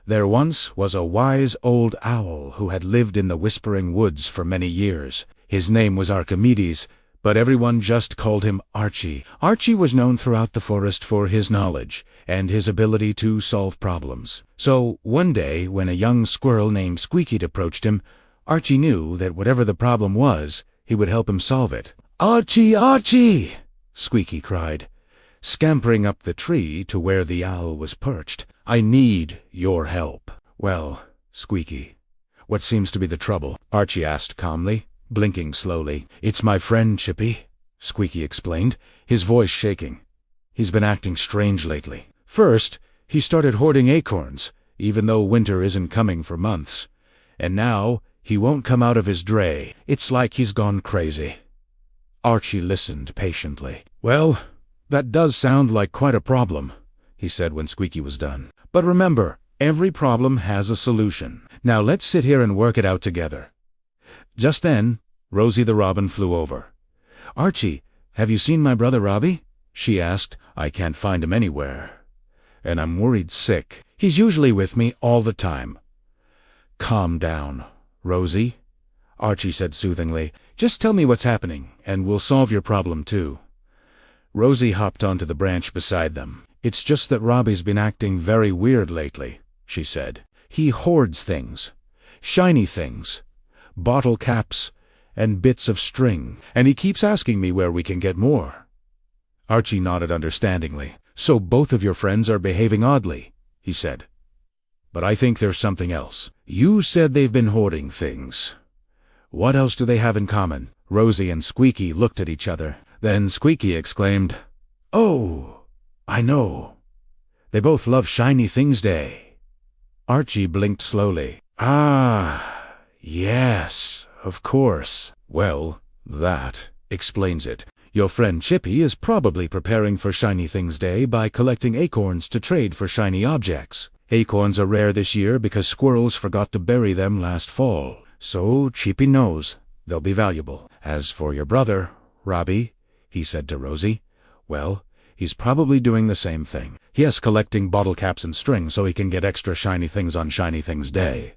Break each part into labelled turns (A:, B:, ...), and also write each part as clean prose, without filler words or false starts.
A: There once was a wise old owl who had lived in the Whispering Woods for many years. His name was Archimedes, but everyone just called him Archie. Archie was known throughout the forest for his knowledge and his ability to solve problems. So one day, when a young squirrel named Squeaky approached him, Archie knew that whatever the problem was, he would help him solve it. "Archie, Archie!" Squeaky cried, scampering up the tree to where the owl was perched. "I need your help." "Well, Squeaky, what seems to be the trouble?" Archie asked calmly, blinking slowly. "It's my friend Chippy," Squeaky explained, his voice shaking. "He's been acting strange lately. First, he started hoarding acorns, even though winter isn't coming for months. And now, he won't come out of his dray. It's like he's gone crazy." Archie listened patiently. "Well, that does sound like quite a problem," he said when Squeaky was done. "But remember, every problem has a solution. Now let's sit here and work it out together." Just then, Rosie the robin flew over. "Archie, have you seen my brother Robbie?" she asked. "I can't find him anywhere, and I'm worried sick. He's usually with me all the time." "Calm down, Rosie," Archie said soothingly. "Just tell me what's happening, and we'll solve your problem too." Rosie hopped onto the branch beside them. "It's just that Robbie's been acting very weird lately," she said. "He hoards things, shiny things, bottle caps, and bits of string, and he keeps asking me where we can get more." Archie nodded understandingly. "So both of your friends are behaving oddly," he said. "But I think there's something else. You said they've been hoarding things. What else do they have in common?" Rosie and Squeaky looked at each other. Then Squeaky exclaimed, "Oh, I know. They both love Shiny Things Day." Archie blinked slowly. "Ah, yes, of course. Well, that explains it. Your friend Chippy is probably preparing for Shiny Things Day by collecting acorns to trade for shiny objects. Acorns are rare this year because squirrels forgot to bury them last fall. So Chippy knows they'll be valuable. As for your brother, Robbie," he said to Rosie, "well, he's probably doing the same thing. Yes, collecting bottle caps and string so he can get extra shiny things on Shiny Things Day."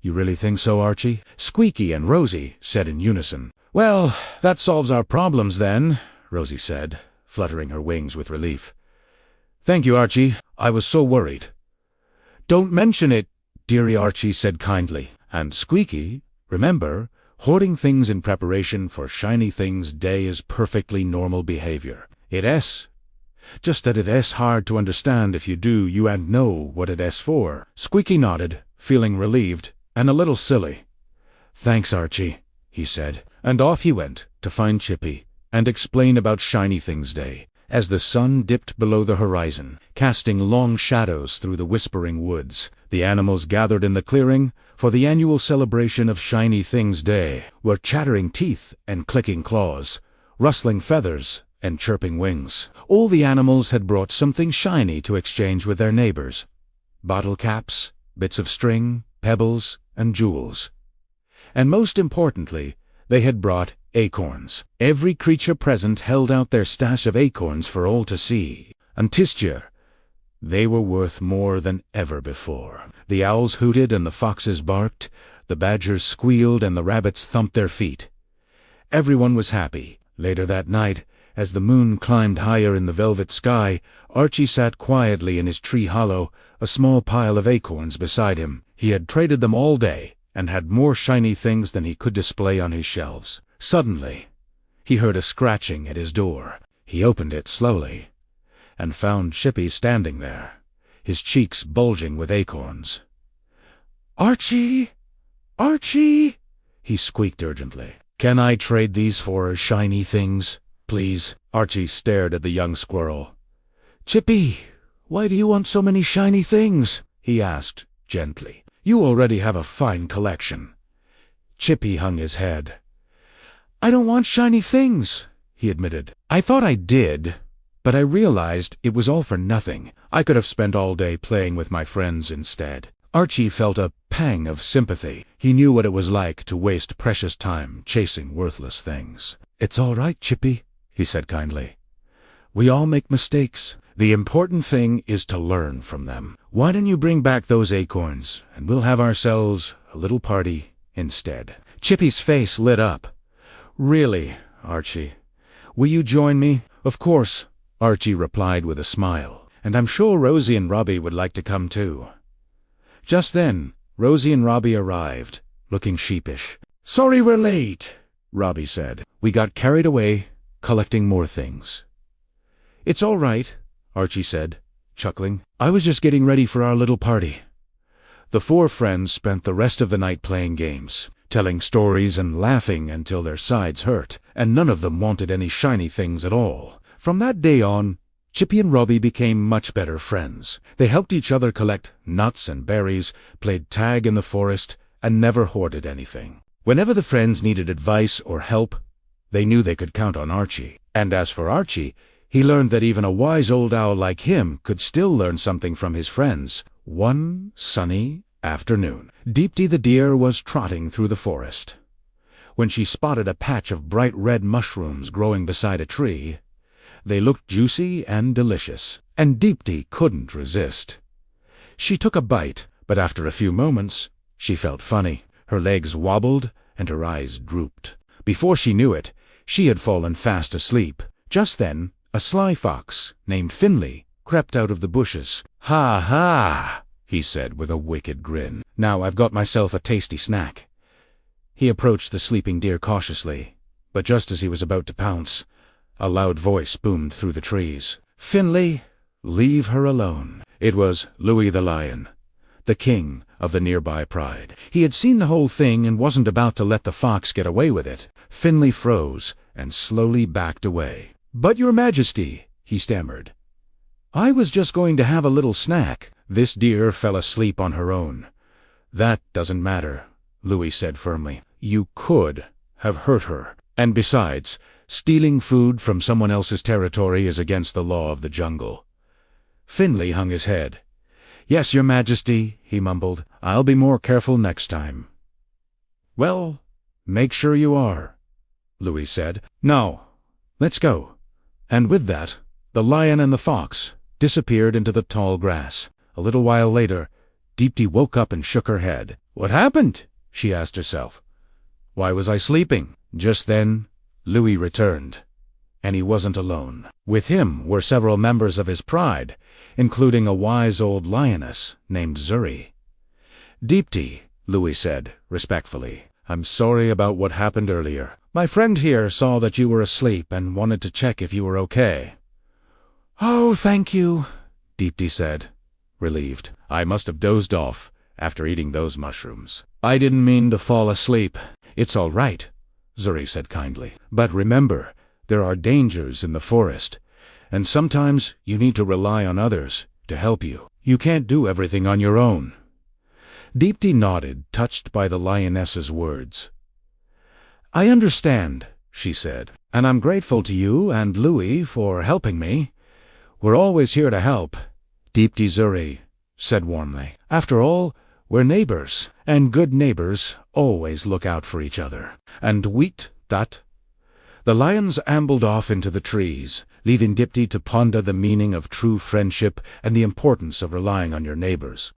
A: "You really think so, Archie?" Squeaky and Rosie said in unison. "Well, that solves our problems then," Rosie said, fluttering her wings with relief. "Thank you, Archie. I was so worried." "Don't mention it," dearie Archie said kindly. "And Squeaky, remember, hoarding things in preparation for Shiny Things Day is perfectly normal behavior. Just that it's hard to understand if you do you and know what it's for." Squeaky nodded, feeling relieved and a little silly. "Thanks, Archie," he said, and off he went to find Chippy and explain about Shiny Things Day. As the sun dipped below the horizon, casting long shadows through the Whispering Woods, the animals gathered in the clearing for the annual celebration of Shiny Things Day were chattering teeth and clicking claws, rustling feathers and chirping wings. All the animals had brought something shiny to exchange with their neighbors: bottle caps, bits of string, pebbles, and jewels. And most importantly, they had brought acorns. Every creature present held out their stash of acorns for all to see. And this year, they were worth more than ever before. The owls hooted and the foxes barked, the badgers squealed and the rabbits thumped their feet. Everyone was happy. Later that night, as the moon climbed higher in the velvet sky, Archie sat quietly in his tree hollow, a small pile of acorns beside him. He had traded them all day and had more shiny things than he could display on his shelves. Suddenly, he heard a scratching at his door. He opened it slowly and found Chippy standing there, his cheeks bulging with acorns. "Archie! Archie!" he squeaked urgently. "Can I trade these for shiny things, please?" Archie stared at the young squirrel. "Chippy, why do you want so many shiny things?" he asked gently. "You already have a fine collection." Chippy hung his head. "I don't want shiny things," he admitted. "I thought I did, but I realized it was all for nothing. I could have spent all day playing with my friends instead." Archie felt a pang of sympathy. He knew what it was like to waste precious time chasing worthless things. "It's all right, Chippy," he said kindly. "We all make mistakes. The important thing is to learn from them. Why don't you bring back those acorns, and we'll have ourselves a little party instead." Chippy's face lit up. "Really, Archie? Will you join me?" "Of course," Archie replied with a smile. "And I'm sure Rosie and Robbie would like to come too." Just then, Rosie and Robbie arrived, looking sheepish. "Sorry we're late," Robbie said. "We got carried away, collecting more things." "It's all right," Archie said, chuckling. "I was just getting ready for our little party." The four friends spent the rest of the night playing games, telling stories and laughing until their sides hurt, and none of them wanted any shiny things at all. From that day on, Chippy and Robbie became much better friends. They helped each other collect nuts and berries, played tag in the forest, and never hoarded anything. Whenever the friends needed advice or help, they knew they could count on Archie. And as for Archie, he learned that even a wise old owl like him could still learn something from his friends. One sunny afternoon, Deepti the deer was trotting through the forest. When she spotted a patch of bright red mushrooms growing beside a tree, they looked juicy and delicious, and Deepti couldn't resist. She took a bite, but after a few moments, she felt funny. Her legs wobbled and her eyes drooped. Before she knew it, she had fallen fast asleep. Just then, a sly fox named Finley crept out of the bushes. "Ha ha!" he said with a wicked grin. "Now I've got myself a tasty snack." He approached the sleeping deer cautiously, but just as he was about to pounce, a loud voice boomed through the trees. "Finley, leave her alone." It was Louis the lion, the king of the nearby pride. He had seen the whole thing and wasn't about to let the fox get away with it. Finley froze and slowly backed away. "But your majesty," he stammered, "I was just going to have a little snack." "This deer fell asleep on her own. That doesn't matter," Louis said firmly. "You could have hurt her. And besides, stealing food from someone else's territory is against the law of the jungle." Finley hung his head. "Yes, your majesty," he mumbled. "I'll be more careful next time." "Well, make sure you are," Louis said. "Now, let's go." And with that, the lion and the fox disappeared into the tall grass. A little while later, Deepti woke up and shook her head. "What happened?" she asked herself. "Why was I sleeping?" Just then, Louis returned, and he wasn't alone. With him were several members of his pride, including a wise old lioness named Zuri. "Deepti," Louis said, respectfully, "I'm sorry about what happened earlier. My friend here saw that you were asleep and wanted to check if you were okay." "Oh, thank you," Deepti said, relieved. "I must have dozed off after eating those mushrooms. I didn't mean to fall asleep." "It's all right," Zuri said kindly. "But remember, there are dangers in the forest, and sometimes you need to rely on others to help you. You can't do everything on your own." Deepti nodded, touched by the lioness's words. "I understand," she said, "and I'm grateful to you and Louis for helping me. We're always here to help." Deepti Zuri said warmly, "After all, we're neighbors, and good neighbors always look out for each other." And wheat that. The lions ambled off into the trees, leaving Deepti to ponder the meaning of true friendship and the importance of relying on your neighbors.